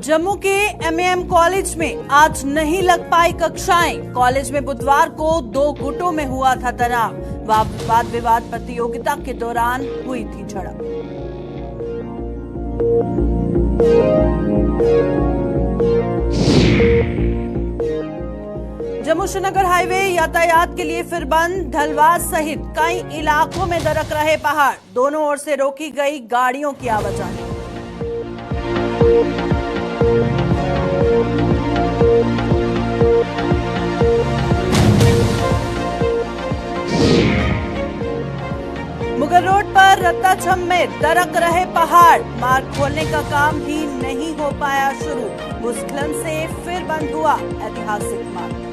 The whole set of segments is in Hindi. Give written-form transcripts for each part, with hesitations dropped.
जम्मू के एमएएम कॉलेज में आज नहीं लग पाई कक्षाएं। कॉलेज में बुधवार को 2 गुटों में हुआ था तनाव। वाद विवाद प्रतियोगिता के दौरान हुई थी झड़प। जम्मू श्रीनगर हाईवे यातायात के लिए फिर बंद। ढलवास सहित कई इलाकों में दरक रहे पहाड़। दोनों ओर से रोकी गई गाड़ियों की आवाजाही। मुगल रोड पर रत्ताछम में दरक रहे पहाड़। मार्ग खोलने का काम भी नहीं हो पाया शुरू। भूस्खलन से फिर बंद हुआ ऐतिहासिक मार्ग।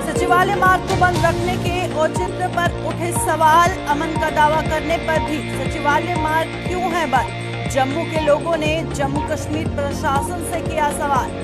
सचिवालय मार्ग को बंद रखने के औचित्य पर उठे सवाल। अमन का दावा करने पर भी सचिवालय मार्ग क्यों है बंद? जम्मू के लोगों ने जम्मू कश्मीर प्रशासन से किया सवाल।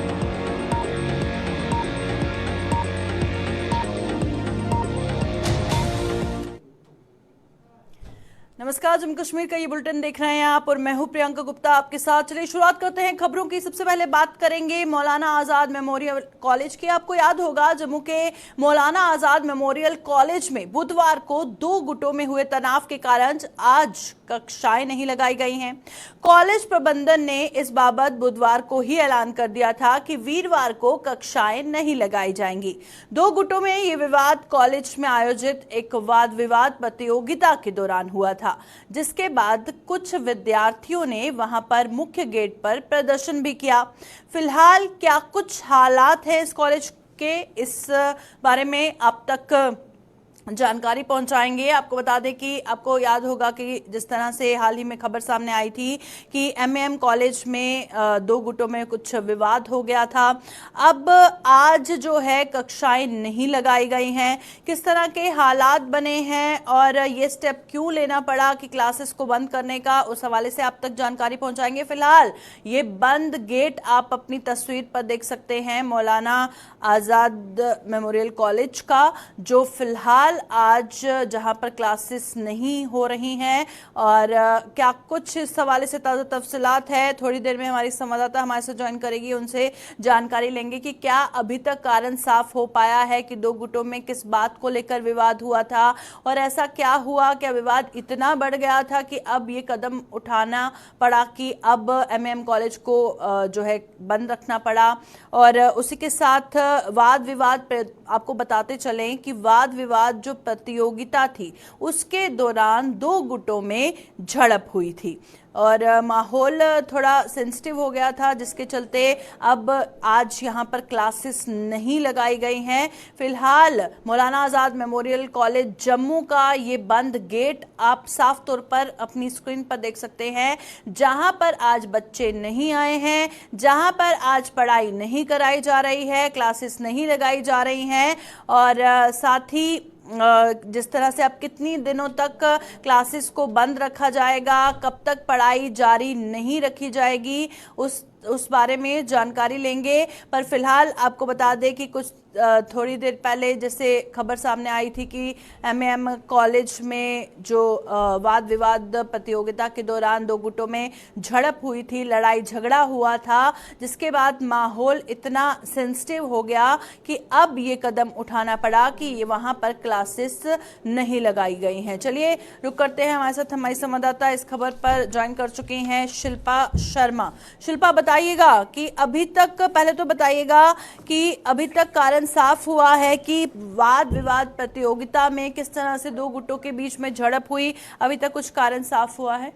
नमस्कार, जम्मू कश्मीर का ये बुलेटिन देख रहे हैं आप और मैं हूं प्रियंका गुप्ता आपके साथ। चलिए शुरुआत करते हैं खबरों की। सबसे पहले बात करेंगे मौलाना आजाद मेमोरियल कॉलेज की। आपको याद होगा जम्मू के मौलाना आजाद मेमोरियल कॉलेज में बुधवार को 2 गुटों में हुए तनाव के कारण आज कक्षाएं नहीं लगाई गई हैं। कॉलेज प्रबंधन ने इस बाबत बुधवार को ही ऐलान कर दिया था कि वीरवार को कक्षाएं नहीं लगाई जाएंगी। 2 गुटों में ये विवाद कॉलेज में आयोजित एक वाद विवाद प्रतियोगिता के दौरान हुआ था, जिसके बाद कुछ विद्यार्थियों ने वहां पर मुख्य गेट पर प्रदर्शन भी किया। फिलहाल क्या कुछ हालात हैं इस कॉलेज के, इस बारे में आप तक जानकारी पहुंचाएंगे। आपको बता दें कि आपको याद होगा कि जिस तरह से हाल ही में खबर सामने आई थी कि एमएएम कॉलेज में 2 गुटों में कुछ विवाद हो गया था। अब आज जो है कक्षाएं नहीं लगाई गई हैं। किस तरह के हालात बने हैं और ये स्टेप क्यों लेना पड़ा कि क्लासेस को बंद करने का, उस हवाले से आप तक जानकारी पहुंचाएंगे। फिलहाल ये बंद गेट आप अपनी तस्वीर पर देख सकते हैं मौलाना आजाद मेमोरियल कॉलेज का, जो फिलहाल आज जहां पर क्लासेस नहीं हो रही हैं। और क्या कुछ इस हवाले से ताजा तफसीलात है, थोड़ी देर में हमारी संवाददाता हमारे साथ ज्वाइन करेगी, उनसे जानकारी लेंगे कि क्या अभी तक कारण साफ हो पाया है कि 2 गुटों में किस बात को लेकर विवाद हुआ था और ऐसा क्या हुआ, क्या विवाद इतना बढ़ गया था कि अब ये कदम उठाना पड़ा कि अब एमएएम कॉलेज को जो है बंद रखना पड़ा। और उसी के साथ वाद विवाद आपको बताते चलें कि वाद विवाद जो प्रतियोगिता थी उसके दौरान 2 गुटों में झड़प हुई थी और माहौल थोड़ा सेंसिटिव हो गया था, जिसके चलते अब आज यहां पर क्लासेस नहीं लगाई गई हैं। फिलहाल मौलाना आजाद मेमोरियल कॉलेज जम्मू का ये बंद गेट आप साफ तौर पर अपनी स्क्रीन पर देख सकते हैं, जहां पर आज बच्चे नहीं आए हैं, जहां पर आज पढ़ाई नहीं कराई जा रही है, क्लासेस नहीं लगाई जा रही हैं। और साथ ही जिस तरह से अब कितनी दिनों तक क्लासेस को बंद रखा जाएगा, कब तक पढ़ाई जारी नहीं रखी जाएगी, उस बारे में जानकारी लेंगे। पर फिलहाल आपको बता दें कि कुछ थोड़ी देर पहले जैसे खबर सामने आई थी कि एमएएम कॉलेज में जो वाद विवाद प्रतियोगिता के दौरान 2 गुटों में झड़प हुई थी, लड़ाई झगड़ा हुआ था, जिसके बाद माहौल इतना सेंसिटिव हो गया कि अब ये कदम उठाना पड़ा कि ये वहां पर क्लासेस नहीं लगाई गई हैं। चलिए रुक करते हैं, हमारे साथ हमारी संवाददाता इस खबर पर ज्वाइन कर चुकी हैं शिल्पा शर्मा। शिल्पा, बताइएगा कि अभी तक, पहले तो बताइएगा कि अभी तक कारण साफ हुआ है कि वाद विवाद प्रतियोगिता में किस तरह से 2 गुटों के बीच में झड़प हुई, अभी तक कुछ कारण साफ हुआ है?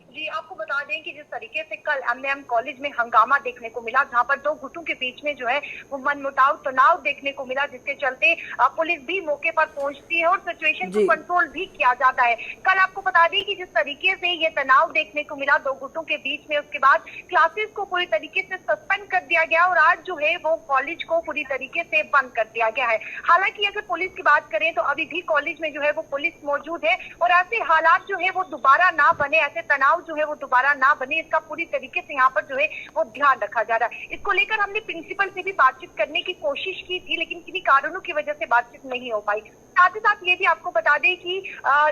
जी, आपको बता दें कि जिस तरीके से कल एमएएम कॉलेज में हंगामा देखने को मिला, जहां पर 2 गुटों के बीच में जो है वो मनमुटाव तनाव देखने को मिला, जिसके चलते पुलिस भी मौके पर पहुंचती है और सिचुएशन को कंट्रोल भी किया जाता है। कल आपको बता दें कि जिस तरीके से ये तनाव देखने को मिला 2 गुटों के बीच में, उसके बाद क्लासेस को पूरी तरीके से सस्पेंड कर दिया गया और आज जो है वो कॉलेज को पूरी तरीके से बंद कर दिया गया है। हालांकि अगर पुलिस की बात करें तो अभी भी कॉलेज में जो है वो पुलिस मौजूद है और ऐसे हालात जो है वो दोबारा ना बने, ऐसे तनाव जो है वो दोबारा ना बने, इसका पूरी तरीके से यहाँ पर जो है वो ध्यान रखा जा रहा है। इसको लेकर हमने प्रिंसिपल से भी बातचीत करने की कोशिश की थी, लेकिन किन्हीं कारणों की वजह से बातचीत नहीं हो पाई। साथ ही साथ ये भी आपको बता दें कि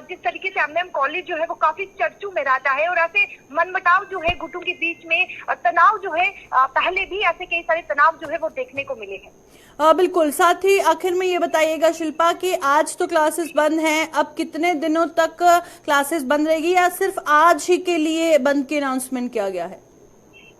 जिस तरीके से एमएम कॉलेज जो है वो काफी चर्चों में रहता है और ऐसे मनमुटाव जो है गुटों के बीच में तनाव जो है पहले भी ऐसे कई सारे तनाव जो है वो देखने को मिले हैं। बिल्कुल। साथ ही आखिर में ये बताइएगा शिल्पा कि आज तो क्लासेस बंद हैं, अब कितने दिनों तक क्लासेस बंद रहेगी या सिर्फ आज ही के लिए बंद की अनाउंसमेंट किया गया है?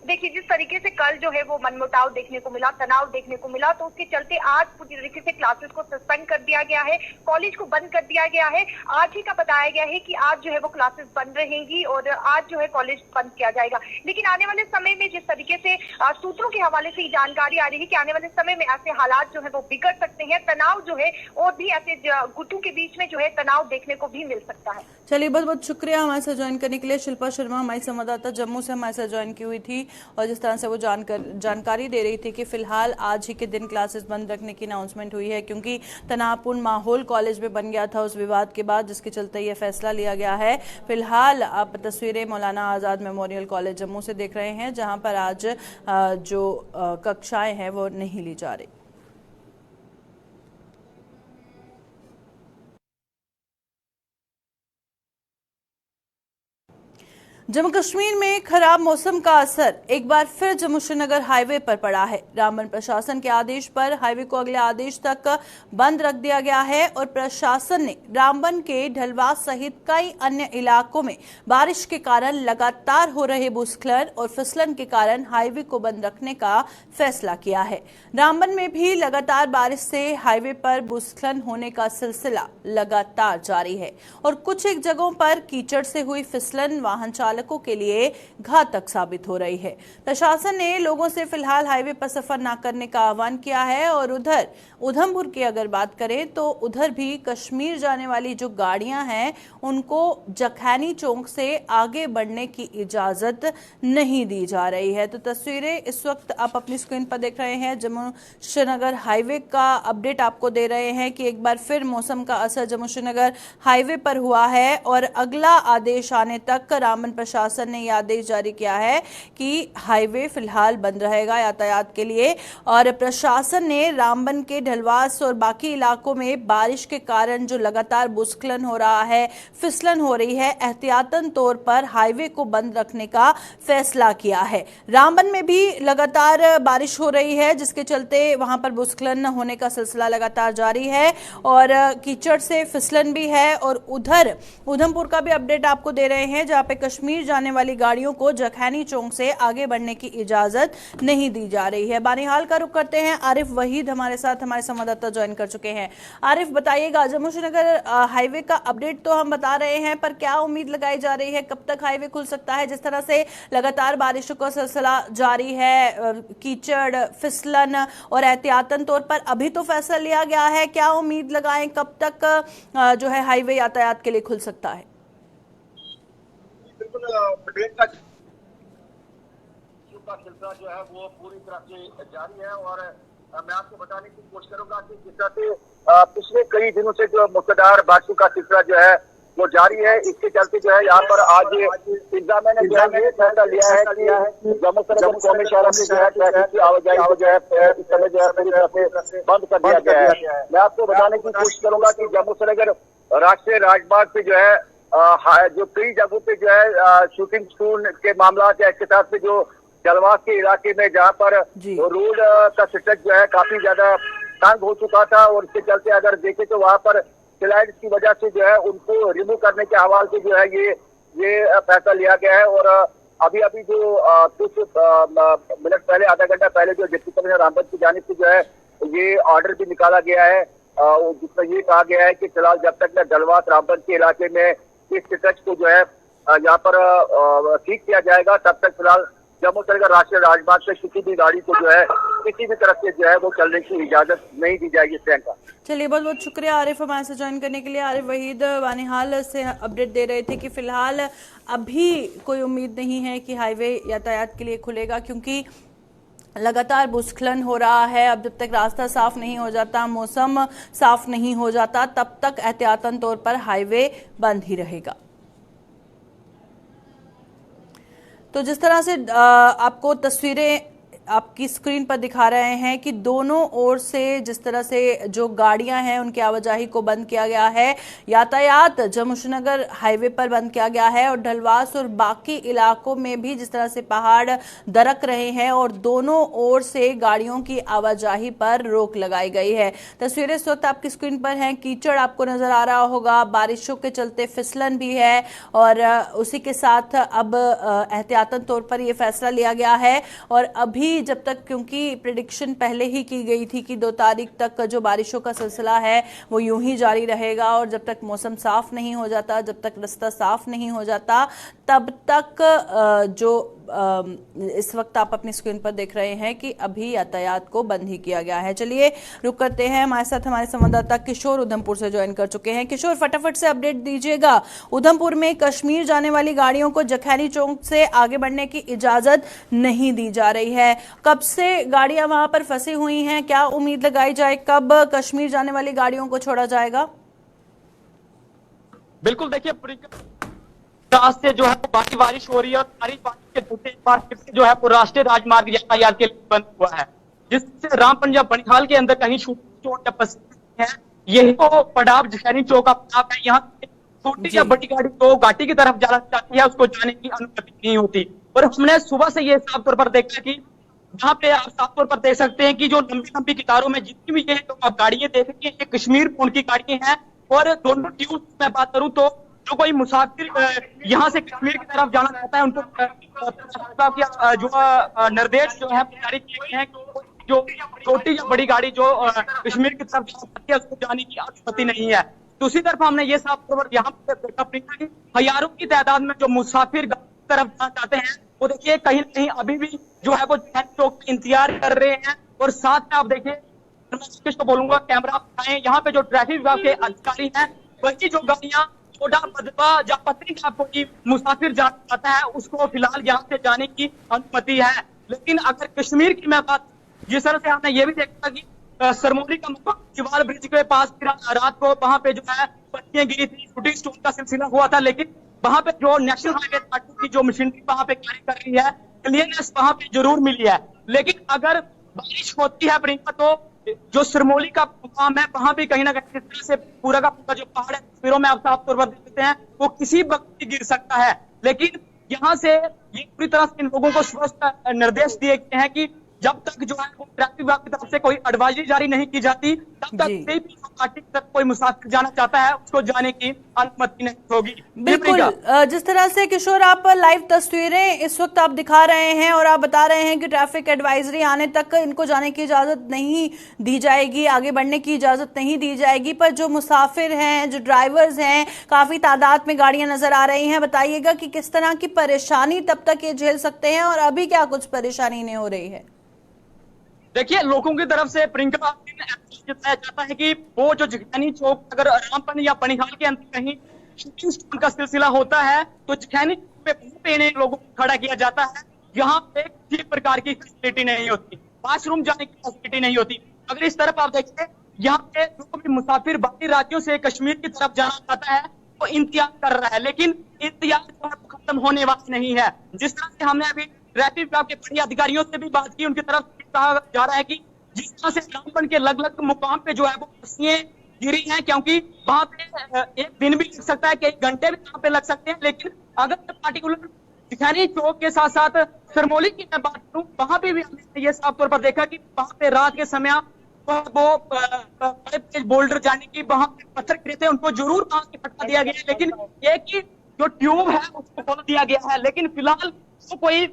देखिए, जिस तरीके से कल जो है वो मनमुटाव देखने को मिला, तनाव देखने को मिला, तो उसके चलते आज पूरी तरीके से क्लासेस को सस्पेंड कर दिया गया है, कॉलेज को बंद कर दिया गया है। आज ही का बताया गया है कि आज जो है वो क्लासेस बंद रहेंगी और आज जो है कॉलेज बंद किया जाएगा। लेकिन आने वाले समय में जिस तरीके से सूत्रों के हवाले से जानकारी आ रही है कि आने वाले समय में ऐसे हालात जो है वो बिगड़ सकते हैं, तनाव जो है और भी ऐसे गुटों के बीच में जो है तनाव देखने को भी मिल सकता है। चलिए, बहुत बहुत शुक्रिया हमारे साथ ज्वाइन करने के लिए। शिल्पा शर्मा हमारी संवाददाता जम्मू से हमारे साथ ज्वाइन की हुई थी और जिस तरह से वो जानकारी दे रही थी कि फिलहाल आज ही के दिन क्लासेस बंद रखने की अनाउंसमेंट हुई है क्योंकि तनावपूर्ण माहौल कॉलेज में बन गया था उस विवाद के बाद, जिसके चलते ये फैसला लिया गया है। फिलहाल आप तस्वीरें मौलाना आज़ाद मेमोरियल कॉलेज जम्मू से देख रहे हैं, जहां पर आज जो कक्षाएं हैं वो नहीं ली जा रही। जम्मू कश्मीर में खराब मौसम का असर एक बार फिर जम्मू श्रीनगर हाईवे पर पड़ा है। रामबन प्रशासन के आदेश पर हाईवे को अगले आदेश तक बंद रख दिया गया है और प्रशासन ने रामबन के ढलवास सहित कई अन्य इलाकों में बारिश के कारण लगातार हो रहे भूस्खलन और फिसलन के कारण हाईवे को बंद रखने का फैसला किया है। रामबन में भी लगातार बारिश से हाईवे पर भूस्खलन होने का सिलसिला लगातार जारी है और कुछ एक जगहों पर कीचड़ से हुई फिसलन वाहन चालकों के लिए घातक साबित हो रही है। प्रशासन ने लोगों से फिलहाल हाईवे पर सफर न करने का आह्वान किया है और उधर उधमपुर की अगर बात करें तो उधर भी कश्मीर जाने वाली जो गाड़ियां हैं उनको जखैनी चौक से आगे बढ़ने की इजाजत नहीं दी जा रही है। तो तस्वीरें इस वक्त आप अपनी स्क्रीन पर देख रहे हैं। जम्मू श्रीनगर हाईवे का अपडेट आपको दे रहे हैं कि एक बार फिर मौसम का असर जम्मू श्रीनगर हाईवे पर हुआ है और अगला आदेश आने तक रामबन प्रशासन ने यह आदेश जारी किया है कि हाईवे फिलहाल बंद रहेगा यातायात के लिए। और प्रशासन ने रामबन के ढलवास और बाकी इलाकों में बारिश के कारण जो लगातार भूस्खलन हो रहा है, फिसलन हो रही है, एहतियातन तौर पर हाईवे को बंद रखने का फैसला किया है। रामबन में भी लगातार बारिश हो रही है जिसके चलते वहां पर भूस्खलन होने का सिलसिला लगातार जारी है और कीचड़ से फिसलन भी है। और उधर उधमपुर का भी अपडेट आपको दे रहे हैं जहां पे कश्मीर जाने वाली गाड़ियों को जखैनी चौक से आगे बढ़ने की इजाजत नहीं दी जा रही है। बानिहाल का रुख करते हैं, आरिफ वहीद हमारे साथ हमारे संवाददाता ज्वाइन कर चुके हैं। आरिफ, बताइएगा, जम्मू श्रीनगर हाईवे का अपडेट तो हम बता रहे हैं पर क्या उम्मीद लगाई जा रही है, कब तक हाईवे खुल सकता है? जिस तरह से लगातार बारिशों का सिलसिला जारी है, कीचड़, फिसलन और एहतियातन तौर पर अभी तो फैसला लिया गया है, क्या उम्मीद लगाएं कब तक जो है हाईवे यातायात के लिए खुल सकता है? का सिलसिला जो है वो पूरी तरह से जारी है और मैं आपको बताने की कोशिश करूंगा कि जिस तरह से पिछले कई दिनों से जो मुसलाधार बारिशों का सिलसिला जो है वो जारी है, इसके चलते जो है यहाँ पर आज इंतजामिया ने जो है फैसला लिया है कि जम्मू श्रीनगर कौमी शहर में जो है ट्रैफिक की आवाजाही को जो है इस समय जो है पूरी तरह से बंद कर दिया गया है। मैं आपको बताने की कोशिश करूंगा कि जम्मू श्रीनगर राष्ट्रीय राजमार्ग पे जो है जो कई जगहों पे जो है शूटिंग स्कूल के मामला है, इसके साथ में जो जलवास के इलाके में जहाँ पर रोड का स्ट्रक्चर जो है काफी ज्यादा तंग हो चुका था और इसके चलते अगर देखें तो वहाँ पर स्लाइड की वजह से जो है उनको रिमूव करने के हवाले से जो है ये फैसला लिया गया है। और अभी जो कुछ मिनट पहले, आधा घंटा पहले जो डिप्टी कमिश्नर रामबन की जानिब से जो है ये ऑर्डर भी निकाला गया है जिसमें ये कहा गया है कि फिलहाल जब तक जलवास रामबन के इलाके में इस स्ट्रक्चर को जो है यहाँ पर ठीक किया जाएगा तब तक फिलहाल जम्मू श्रीनगर राष्ट्रीय राजमार्ग से किसी भी गाड़ी को जो है किसी भी तरफ से जो है वो चलने की इजाजत नहीं दी जाएगी। ट्रेन का चलिए, बहुत बहुत शुक्रिया आरिफ हमारे से ज्वाइन करने के लिए। आरिफ वहीद बानिहाल से अपडेट दे रहे थे कि फिलहाल अभी कोई उम्मीद नहीं है कि हाईवे यातायात के लिए खुलेगा क्योंकि लगातार भूस्खलन हो रहा है। अब जब तक रास्ता साफ नहीं हो जाता, मौसम साफ नहीं हो जाता, तब तक एहतियातन तौर पर हाईवे बंद ही रहेगा। तो जिस तरह से आपको तस्वीरें आपकी स्क्रीन पर दिखा रहे हैं कि दोनों ओर से जिस तरह से जो गाड़ियां हैं उनकी आवाजाही को बंद किया गया है, यातायात जमुशनगर हाईवे पर बंद किया गया है और ढलवास और बाकी इलाकों में भी जिस तरह से पहाड़ दरक रहे हैं और दोनों ओर से गाड़ियों की आवाजाही पर रोक लगाई गई है। तस्वीरें इस वक्त आपकी स्क्रीन पर हैं, कीचड़ आपको नजर आ रहा होगा, बारिशों के चलते फिसलन भी है और उसी के साथ अब एहतियातन तौर पर यह फैसला लिया गया है। और अभी जब तक, क्योंकि प्रेडिक्शन पहले ही की गई थी कि 2 तारीख तक जो बारिशों का सिलसिला है वो यूं ही जारी रहेगा और जब तक मौसम साफ नहीं हो जाता, जब तक रास्ता साफ नहीं हो जाता, तब तक जो इस वक्त आप अपनी स्क्रीन पर देख रहे हैं कि अभी यातायात को बंद ही किया गया है। चलिए रुक करते हैं, हमारे साथ हमारे संवाददाता किशोर उधमपुर से ज्वाइन कर चुके हैं। किशोर, फटाफट से अपडेट दीजिएगा। उधमपुर में कश्मीर जाने वाली गाड़ियों को जखैनी चौक से आगे बढ़ने की इजाजत नहीं दी जा रही है। कब से गाड़ियां वहां पर फंसी हुई हैं, क्या उम्मीद लगाई जाए कब कश्मीर जाने वाली गाड़ियों को छोड़ा जाएगा? बिल्कुल, देखिए रात से जो है बाकी बारिश हो रही है और बारिश के चलते एक बार फिर से जो है राष्ट्रीय राजमार्ग यातायात के लिए बंद हुआ है, जिससे रामपुर बनिहाल के अंदर कहीं शूटिंग है। यही तो पड़ाव जखैनी चौक का पड़ाव है। यहाँ छोटी या बड़ी गाड़ी तो घाटी की तरफ जाना चाहती है, उसको जाने की अनुमति नहीं होती। और हमने सुबह से ये साफ तौर पर देखा कि यहाँ पे आप साफ तौर पर देख सकते हैं कि जो लंबी लंबी कतारों में जितनी भी ये तो आप गाड़ियां देखेंगे, ये कश्मीर पूर्ण की गाड़ियां हैं। और दोनों ट्यूब में बात करूं तो जो कोई मुसाफिर यहाँ से कश्मीर की तरफ जाना चाहता है उनको जो निर्देश जो है जारी किए गए हैं, जो छोटी या बड़ी गाड़ी जो कश्मीर की तरफ जा सकती है उसको जाने की अनुमति नहीं है। दूसरी तरफ हमने ये साफ तौर पर यहाँ पे देखा कि हजारों की तादाद में जो मुसाफिर तरफ जाना चाहते हैं वो देखिए कहीं ना कहीं अभी भी जो है वो चौक इंतजार कर रहे हैं। और साथ में आप देखिए, मैं बोलूंगा कैमरा उठाएं, यहाँ पे जो ट्रैफिक विभाग के अधिकारी हैं वही जो गाड़ियां छोटा बदवा या पत्नी का कोई मुसाफिर जाना चाहता है उसको फिलहाल यहाँ से जाने की अनुमति है। लेकिन अगर कश्मीर की मैं बात, जिस तरह से हमने ये भी देखा कि सरमोली का मुकाम चिवाल ब्रिज के पास रात को वहां पे जो है पत्तियां गिरी थी, शूटिंग स्टोन का सिलसिला हुआ था। लेकिन वहां पे जो नेशनल हाईवे की जो मशीनरी वहां पे कार्य कर रही है, क्लियरनेस वहां पे जरूर मिली है। लेकिन अगर बारिश होती है प्रियंका तो जो सरमोली का मुकाम है वहां भी कहीं ना कहीं इस तरह से पूरा का पूरा जो पहाड़ है तस्वीरों में आप साफ तौर पर देखते हैं वो किसी वक्त गिर सकता है। लेकिन यहाँ से ये पूरी तरह से इन लोगों को स्पष्ट निर्देश दिए गए हैं कि जब तक जो है वो ट्रैफिक विभाग की तरफ से कोई एडवाइजरी जारी नहीं की जाती तब तक कोई मुसाफिर जाना चाहता है उसको जाने की अनुमति नहीं होगी। बिल्कुल, जिस तरह से किशोर आप लाइव तस्वीरें इस वक्त आप दिखा रहे हैं और आप बता रहे हैं कि ट्रैफिक एडवाइजरी आने तक इनको जाने की इजाजत नहीं दी जाएगी, आगे बढ़ने की इजाजत नहीं दी जाएगी। पर जो मुसाफिर हैं, जो ड्राइवर्स हैं, काफी तादाद में गाड़ियां नजर आ रही हैं, बताइएगा कि किस तरह की परेशानी तब तक ये झेल सकते हैं और अभी क्या कुछ परेशानी नहीं हो रही है? देखिए, लोगों की तरफ से प्रियंका बताया जाता है कि वो जो जखैनी चौक अगर रामपन या बनिहाल के अंदर कहीं शूटिंग स्टोन का सिलसिला होता है तो जखैनी चौक पे लोगों को खड़ा किया जाता है। यहाँ पे किसी प्रकार की फैसिलिटी नहीं होती, वॉशरूम जाने की फैसिलिटी नहीं होती। अगर इस तरफ आप देखिए, यहाँ पे जो भी मुसाफिर बाकी राज्यों से कश्मीर की तरफ जाना चाहता है वो इंतजार कर रहा है, लेकिन इंतजार खत्म होने वाला नहीं है। जिस तरह से हमने अभी ट्रैफिक विभाग के बड़े अधिकारियों से भी बात की, उनकी तरफ कहा जा रहा है कि जिस तरह से रामबन के अलग अलग मुकाम पे जो है वो बसें गिरी हैं, क्योंकि वहां पे एक दिन भी लग सकता है, कई घंटे भी वहां पे लग सकते हैं। लेकिन अगर पार्टिकुलर जखैनी चौक के साथ साथ सरमोली की मैं बात करूं, वहां पे भी हमने ये साफ तौर पर देखा कि वहां पे रात के समय वो बोल्डर जाने की वहां पे पत्थर गिरे थे, उनको जरूर वहां से हटा दिया गया। लेकिन एक ही जो ट्यूब है उसको खोल दिया गया है। लेकिन फिलहाल तो कोई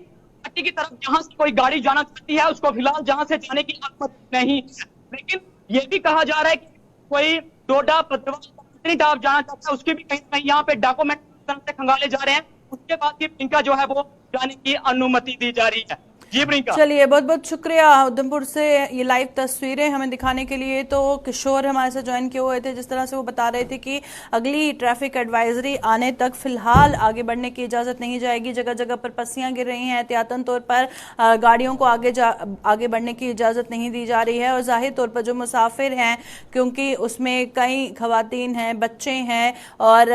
घाटी की तरफ जहां से कोई गाड़ी जाना चाहती है उसको फिलहाल जहां से जाने की अनुमति नहीं है। लेकिन ये भी कहा जा रहा है कि कोई डोडा पतवा जाना चाहता है उसके भी कहीं कहीं यहाँ पे डॉक्यूमेंट से खंगाले जा रहे हैं, उसके बाद भी इनका जो है वो जाने की अनुमति दी जा रही है। जी प्रियंका। चलिए, बहुत बहुत शुक्रिया उधमपुर से ये लाइव तस्वीरें हमें दिखाने के लिए। तो किशोर हमारे साथ ज्वाइन किए हुए थे, जिस तरह से वो बता रहे थे कि अगली ट्रैफिक एडवाइजरी आने तक फिलहाल आगे बढ़ने की इजाजत नहीं जाएगी। जगह जगह पर पस्सियां गिर रही हैं, एहतियातन तौर पर गाड़ियों को आगे बढ़ने की इजाजत नहीं दी जा रही है। और जाहिर तौर पर जो मुसाफिर हैं, क्योंकि उसमें कई खवातीन हैं, बच्चे हैं और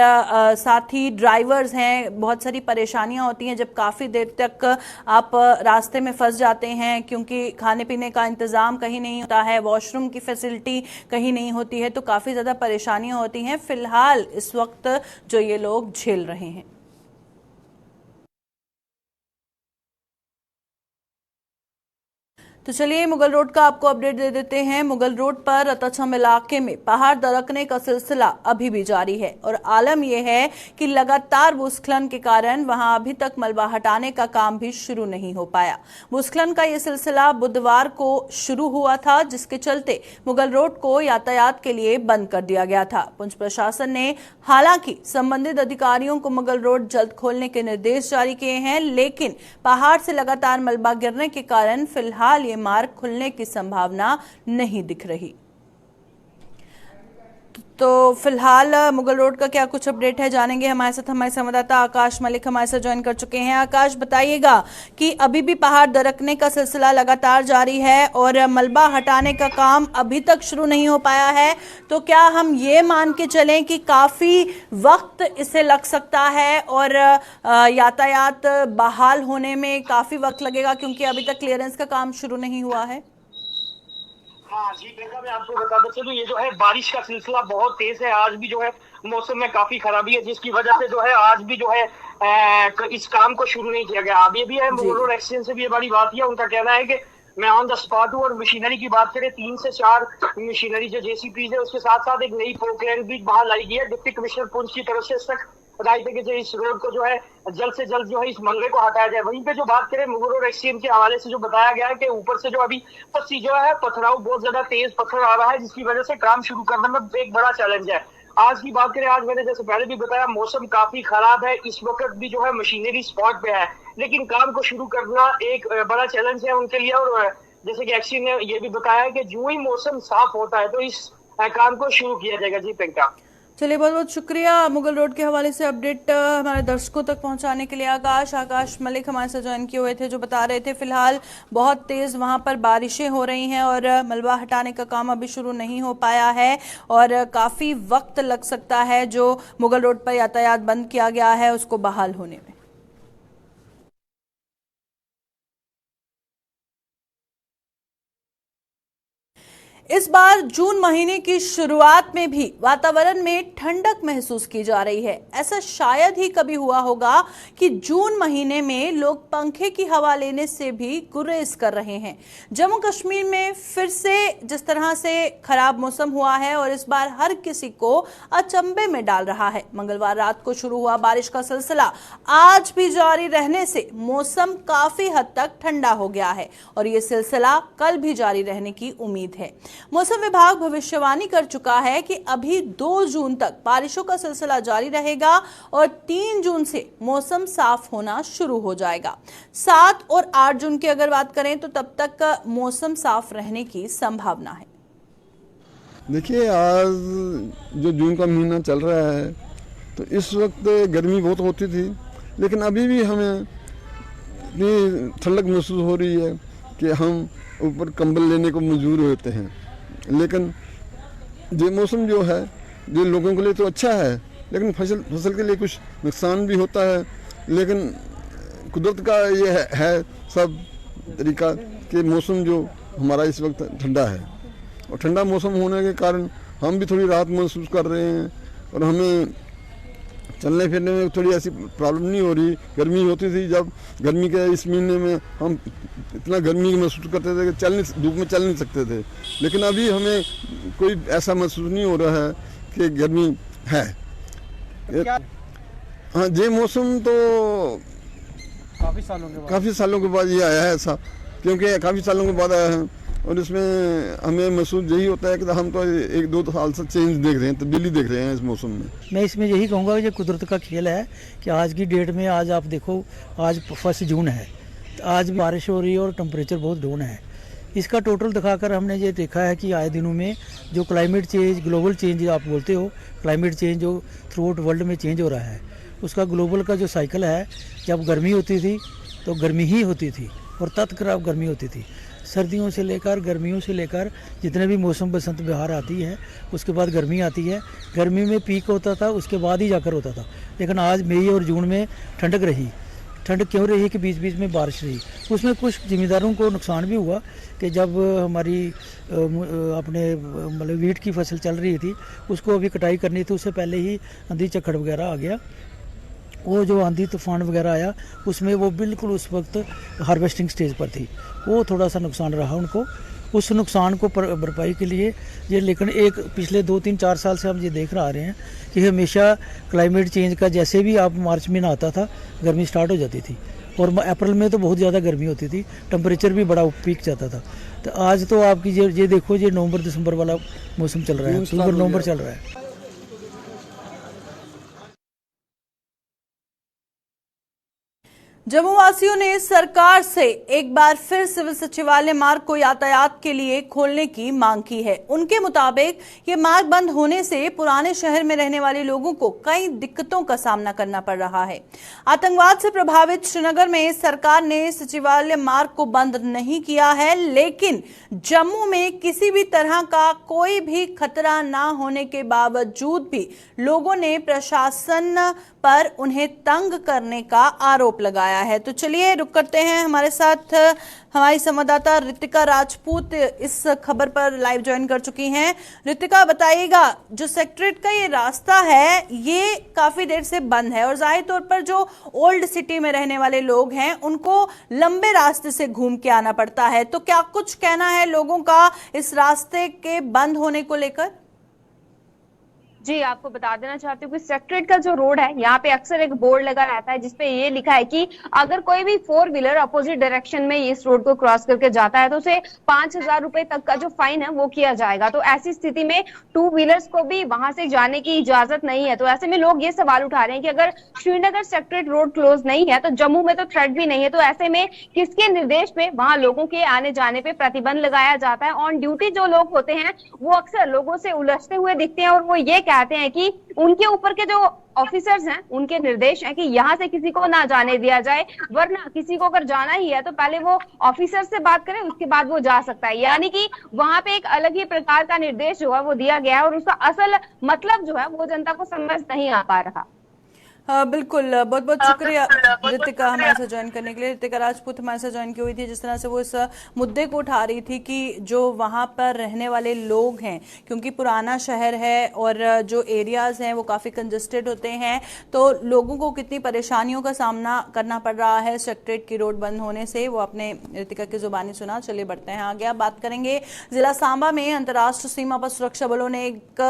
साथ ही ड्राइवर्स हैं, बहुत सारी परेशानियां होती हैं जब काफी देर तक आप रास्ते में फंस जाते हैं, क्योंकि खाने पीने का इंतजाम कहीं नहीं होता है, वॉशरूम की फैसिलिटी कहीं नहीं होती है, तो काफी ज्यादा परेशानियां होती हैं फिलहाल इस वक्त जो ये लोग झेल रहे हैं। तो चलिए, मुगल रोड का आपको अपडेट दे देते हैं। मुगल रोड पर रताछम इलाके में पहाड़ दरकने का सिलसिला अभी भी जारी है और आलम यह है कि लगातार भूस्खलन के कारण वहां अभी तक मलबा हटाने का काम भी शुरू नहीं हो पाया। भूस्खलन का यह सिलसिला बुधवार को शुरू हुआ था, जिसके चलते मुगल रोड को यातायात के लिए बंद कर दिया गया था। पुंछ प्रशासन ने हालांकि संबंधित अधिकारियों को मुगल रोड जल्द खोलने के निर्देश जारी किए हैं, लेकिन पहाड़ से लगातार मलबा गिरने के कारण फिलहाल ये मार्ग खुलने की संभावना नहीं दिख रही। तो फिलहाल मुगल रोड का क्या कुछ अपडेट है जानेंगे। हमारे साथ हमारे संवाददाता आकाश मलिक हमारे साथ ज्वाइन कर चुके हैं। आकाश, बताइएगा कि अभी भी पहाड़ दरकने का सिलसिला लगातार जारी है और मलबा हटाने का काम अभी तक शुरू नहीं हो पाया है, तो क्या हम ये मान के चलें कि काफी वक्त इसे लग सकता है और यातायात बहाल होने में काफी वक्त लगेगा, क्योंकि अभी तक क्लियरेंस का काम शुरू नहीं हुआ है? हाँ जी प्रियंका, मैं आपको बता देता हूँ, ये जो है बारिश का सिलसिला बहुत तेज है। आज भी जो है मौसम में काफी खराबी है, जिसकी वजह से जो है आज भी जो है इस काम को शुरू नहीं किया गया। अभी भी है मुगल रोड एक्सचेंज से भी ये बड़ी बात है, उनका कहना है कि मैं ऑन द स्पॉट हूँ। और मशीनरी की बात करें, 3 से 4 मशीनरी जो जेसीपी है, उसके साथ साथ एक नई पोकलैंड भी बाहर लाई गई है। डिप्टी कमिश्नर पुंछ की तरफ से इस तक बताई थी कि इस रोड को जो है जल्द से जल्द जो है इस मलबे को हटाया जाए। वहीं पे जो बात करें मुगल रोड एक्सचेंज के हवाले से जो बताया गया है कि ऊपर से जो अभी पस्सी जो है पथराव, बहुत ज्यादा तेज पत्थर आ रहा है, जिसकी वजह से काम शुरू करने में एक बड़ा चैलेंज है। आज की बात करें, आज मैंने जैसे पहले भी बताया, मौसम काफी खराब है। इस वक्त भी जो है मशीनरी स्पॉट पे है, लेकिन काम को शुरू करना एक बड़ा चैलेंज है उनके लिए। और जैसे कि एक्सचेंज ने ये भी बताया है कि जो ही मौसम साफ होता है तो इस काम को शुरू किया जाएगा। जी प्रियंका। चलिए, बहुत बहुत शुक्रिया मुगल रोड के हवाले से अपडेट हमारे दर्शकों तक पहुंचाने के लिए। आकाश मलिक हमारे साथ ज्वाइन किए हुए थे, जो बता रहे थे फिलहाल बहुत तेज वहां पर बारिशें हो रही हैं और मलबा हटाने का काम अभी शुरू नहीं हो पाया है और काफी वक्त लग सकता है जो मुगल रोड पर यातायात बंद किया गया है उसको बहाल होने में। इस बार जून महीने की शुरुआत में भी वातावरण में ठंडक महसूस की जा रही है। ऐसा शायद ही कभी हुआ होगा कि जून महीने में लोग पंखे की हवा लेने से भी गुरेज कर रहे हैं। जम्मू कश्मीर में फिर से जिस तरह से खराब मौसम हुआ है और इस बार हर किसी को अचंभे में डाल रहा है। मंगलवार रात को शुरू हुआ बारिश का सिलसिला आज भी जारी रहने से मौसम काफी हद तक ठंडा हो गया है और ये सिलसिला कल भी जारी रहने की उम्मीद है। मौसम विभाग भविष्यवाणी कर चुका है कि अभी 2 जून तक बारिशों का सिलसिला जारी रहेगा और 3 जून से मौसम साफ होना शुरू हो जाएगा। 7 और 8 जून की अगर बात करें तो तब तक मौसम साफ रहने की संभावना है। देखिए, आज जो जून का महीना चल रहा है तो इस वक्त गर्मी बहुत होती थी, लेकिन अभी भी हमें इतनी ठंडक महसूस हो रही है कि हम ऊपर कंबल लेने को मजबूर होते हैं। लेकिन ये मौसम जो है जो लोगों के लिए तो अच्छा है, लेकिन फसल के लिए कुछ नुकसान भी होता है। लेकिन कुदरत का ये है सब तरीका कि मौसम जो हमारा इस वक्त ठंडा है और ठंडा मौसम होने के कारण हम भी थोड़ी राहत महसूस कर रहे हैं और हमें चलने फिरने में थोड़ी ऐसी प्रॉब्लम नहीं हो रही। गर्मी होती थी, जब गर्मी के इस महीने में हम इतना गर्मी महसूस करते थे कि धूप में चल नहीं सकते थे, लेकिन अभी हमें कोई ऐसा महसूस नहीं हो रहा है कि गर्मी है। हाँ, ये मौसम तो काफ़ी सालों के बाद ये आया है ऐसा, क्योंकि काफ़ी सालों के बाद आया है और इसमें हमें महसूस यही होता है कि हम तो 1-2 साल से चेंज देख रहे हैं, तब्दीली देख रहे हैं इस मौसम में। मैं इसमें यही कहूँगा कि कुदरत का खेल है कि आज की डेट में, आज आप देखो, आज 1 जून है आज बारिश हो रही है और टेम्परेचर बहुत डाउन है। इसका टोटल दिखाकर हमने ये देखा है कि आए दिनों में जो क्लाइमेट चेंज, ग्लोबल चेंज आप बोलते हो, क्लाइमेट चेंज जो थ्रू आउट वर्ल्ड में चेंज हो रहा है, उसका ग्लोबल का जो साइकिल है, जब गर्मी होती थी तो गर्मी ही होती थी और तत्काल गर्मी होती थी। सर्दियों से लेकर गर्मियों से लेकर जितने भी मौसम बसंत बहार आती है, उसके बाद गर्मी आती है। गर्मी में पीक होता था, उसके बाद ही जाकर होता था। लेकिन आज मई और जून में ठंडक रही। ठंड क्यों रही कि बीच बीच में बारिश रही। उसमें कुछ ज़िम्मेदारों को नुकसान भी हुआ कि जब हमारी अपने मतलब वीट की फसल चल रही थी, उसको अभी कटाई करनी थी, उससे पहले ही आंधी चक्कर वगैरह आ गया। वो जो आंधी तूफान वगैरह आया, उसमें वो बिल्कुल उस वक्त हार्वेस्टिंग स्टेज पर थी। वो थोड़ा सा नुकसान रहा उनको। उस नुकसान को भरपाई के लिए ये, लेकिन एक पिछले 2-3-4 साल से हम ये देख रहे हैं कि हमेशा क्लाइमेट चेंज का जैसे भी आप मार्च महीना आता था, गर्मी स्टार्ट हो जाती थी और अप्रैल में तो बहुत ज़्यादा गर्मी होती थी, टेम्परेचर भी बड़ा पीक जाता था। तो आज तो आपकी ये देखो, ये नवंबर दिसंबर वाला मौसम चल रहा है, अक्टूबर नवंबर चल रहा है। जम्मू वासियों ने सरकार से एक बार फिर सिविल सचिवालय मार्ग को यातायात के लिए खोलने की मांग की है। उनके मुताबिक ये मार्ग बंद होने से पुराने शहर में रहने वाले लोगों को कई दिक्कतों का सामना करना पड़ रहा है। आतंकवाद से प्रभावित श्रीनगर में सरकार ने सचिवालय मार्ग को बंद नहीं किया है, लेकिन जम्मू में किसी भी तरह का कोई भी खतरा न होने के बावजूद भी लोगों ने प्रशासन पर उन्हें तंग करने का आरोप लगाया है। तो चलिए रुक करते हैं, हमारे साथ हमारी संवाददाता रितिका राजपूत इस खबर पर लाइव ज्वाइन कर चुकी हैं। रितिका, बताइएगा, जो सेक्रेटरीट का ये रास्ता है ये काफी देर से बंद है और जाहिर तौर पर जो ओल्ड सिटी में रहने वाले लोग हैं उनको लंबे रास्ते से घूम के आना पड़ता है। तो क्या कुछ कहना है लोगों का इस रास्ते के बंद होने को लेकर? जी, आपको बता देना चाहती हूँ कि सेक्रेटरीट का जो रोड है, यहाँ पे अक्सर एक बोर्ड लगा रहता है जिसपे ये लिखा है कि अगर कोई भी 4 व्हीलर अपोजिट डायरेक्शन में इस रोड को क्रॉस करके जाता है तो उसे 5,000 रुपए तक का जो फाइन है वो किया जाएगा। तो ऐसी स्थिति में 2 व्हीलर्स को भी वहां से जाने की इजाजत नहीं है। तो ऐसे में लोग ये सवाल उठा रहे हैं कि अगर श्रीनगर सेक्रेटरीट रोड क्लोज नहीं है तो जम्मू में तो थ्रेट भी नहीं है, तो ऐसे में किसके निर्देश पे वहां लोगों के आने जाने पे प्रतिबंध लगाया जाता है। ऑन ड्यूटी जो लोग होते हैं वो अक्सर लोगों से उलझते हुए दिखते हैं और वो ये कहते हैं कि उनके ऊपर के जो ऑफिसर्स हैं उनके निर्देश हैं कि यहाँ से किसी को ना जाने दिया जाए, वरना किसी को अगर जाना ही है तो पहले वो ऑफिसर से बात करे, उसके बाद वो जा सकता है। यानी कि वहां पे एक अलग ही प्रकार का निर्देश जो है वो दिया गया है और उसका असल मतलब जो है वो जनता को समझ नहीं आ पा रहा। बिल्कुल, बहुत बहुत शुक्रिया रितिका हमारे साथ ज्वाइन करने के लिए। रितिका राजपूत हमारे साथ ज्वाइन की हुई थी। जिस तरह से वो इस मुद्दे को उठा रही थी कि जो वहाँ पर रहने वाले लोग हैं, क्योंकि पुराना शहर है और जो एरियाज हैं वो काफ़ी कंजस्टेड होते हैं, तो लोगों को कितनी परेशानियों का सामना करना पड़ रहा है सेक्रेटरीट की रोड बंद होने से, वो आपने रितिका की जुबानी सुना। चलिए बढ़ते हैं आगे, बात करेंगे जिला सांबा में अंतर्राष्ट्रीय सीमा पर सुरक्षा बलों ने एक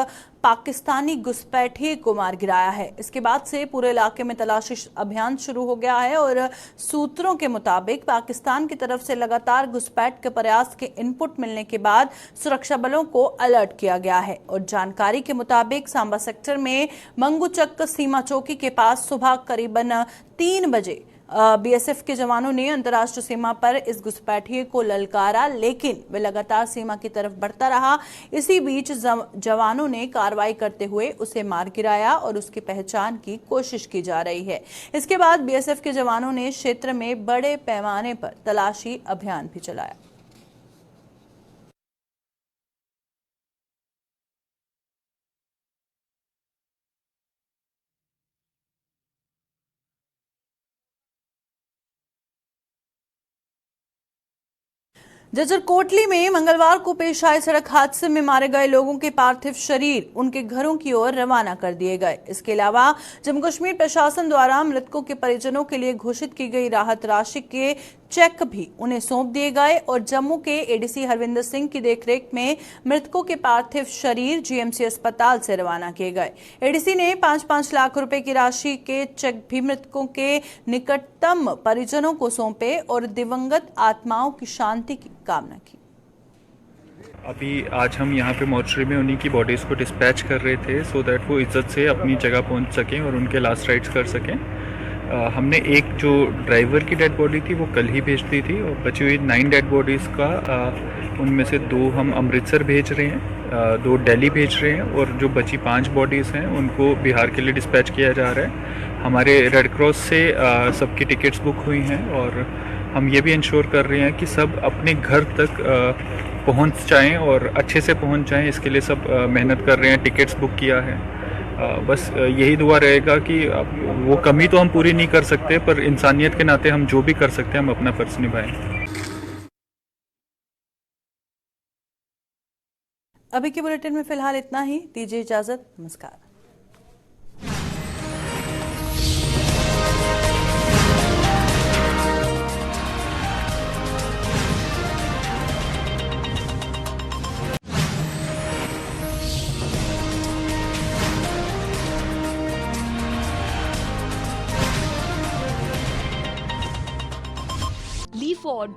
पाकिस्तानी घुसपैठिए को मार गिराया है। इसके बाद से पूरे इलाके में तलाशी अभियान शुरू हो गया है और सूत्रों के मुताबिक पाकिस्तान की तरफ से लगातार घुसपैठ के प्रयास के इनपुट मिलने के बाद सुरक्षा बलों को अलर्ट किया गया है। और जानकारी के मुताबिक सांबा सेक्टर में मंगूचक सीमा चौकी के पास सुबह करीबन 3 बजे बीएसएफ के जवानों ने अंतर्राष्ट्रीय सीमा पर इस घुसपैठिए को ललकारा, लेकिन वे लगातार सीमा की तरफ बढ़ता रहा। इसी बीच जवानों ने कार्रवाई करते हुए उसे मार गिराया और उसकी पहचान की कोशिश की जा रही है। इसके बाद बीएसएफ के जवानों ने क्षेत्र में बड़े पैमाने पर तलाशी अभियान भी चलाया। जज्जर कोटली में मंगलवार को पेश आए सड़क हादसे में मारे गए लोगों के पार्थिव शरीर उनके घरों की ओर रवाना कर दिए गए। इसके अलावा जम्मू कश्मीर प्रशासन द्वारा मृतकों के परिजनों के लिए घोषित की गई राहत राशि के चेक भी उन्हें सौंप दिए गए और जम्मू के एडीसी हरविंदर सिंह की देखरेख में मृतकों के पार्थिव शरीर जीएमसी अस्पताल से रवाना किए गए। एडीसी ने 5-5 लाख रुपए की राशि के चेक भी मृतकों के निकटतम परिजनों को सौंपे और दिवंगत आत्माओं की शांति की कामना की। अभी आज हम यहाँ पे मॉर्चरी में उन्हीं की बॉडीज़ को डिस्पैच कर रहे थे सो दैट वो इज्जत से अपनी जगह पहुँच सकें और उनके लास्ट राइट्स कर सकें। हमने एक जो ड्राइवर की डेड बॉडी थी वो कल ही भेज दी थी, और बची हुई 9 डेड बॉडीज़ का उनमें से 2 हम अमृतसर भेज रहे हैं, 2 दिल्ली भेज रहे हैं, और जो बची 5 बॉडीज़ हैं उनको बिहार के लिए डिस्पैच किया जा रहा है। हमारे रेड क्रॉस से सबकी टिकट्स बुक हुई हैं, और हम ये भी इंश्योर कर रहे हैं कि सब अपने घर तक पहुंच जाएं और अच्छे से पहुंच जाएं। इसके लिए सब मेहनत कर रहे हैं, टिकट्स बुक किया है। बस यही दुआ रहेगा कि वो कमी तो हम पूरी नहीं कर सकते, पर इंसानियत के नाते हम जो भी कर सकते हैं हम अपना फ़र्ज़ निभाएं। अभी के बुलेटिन में फिलहाल इतना ही, दीजिए इजाजत, नमस्कार। Lee Ford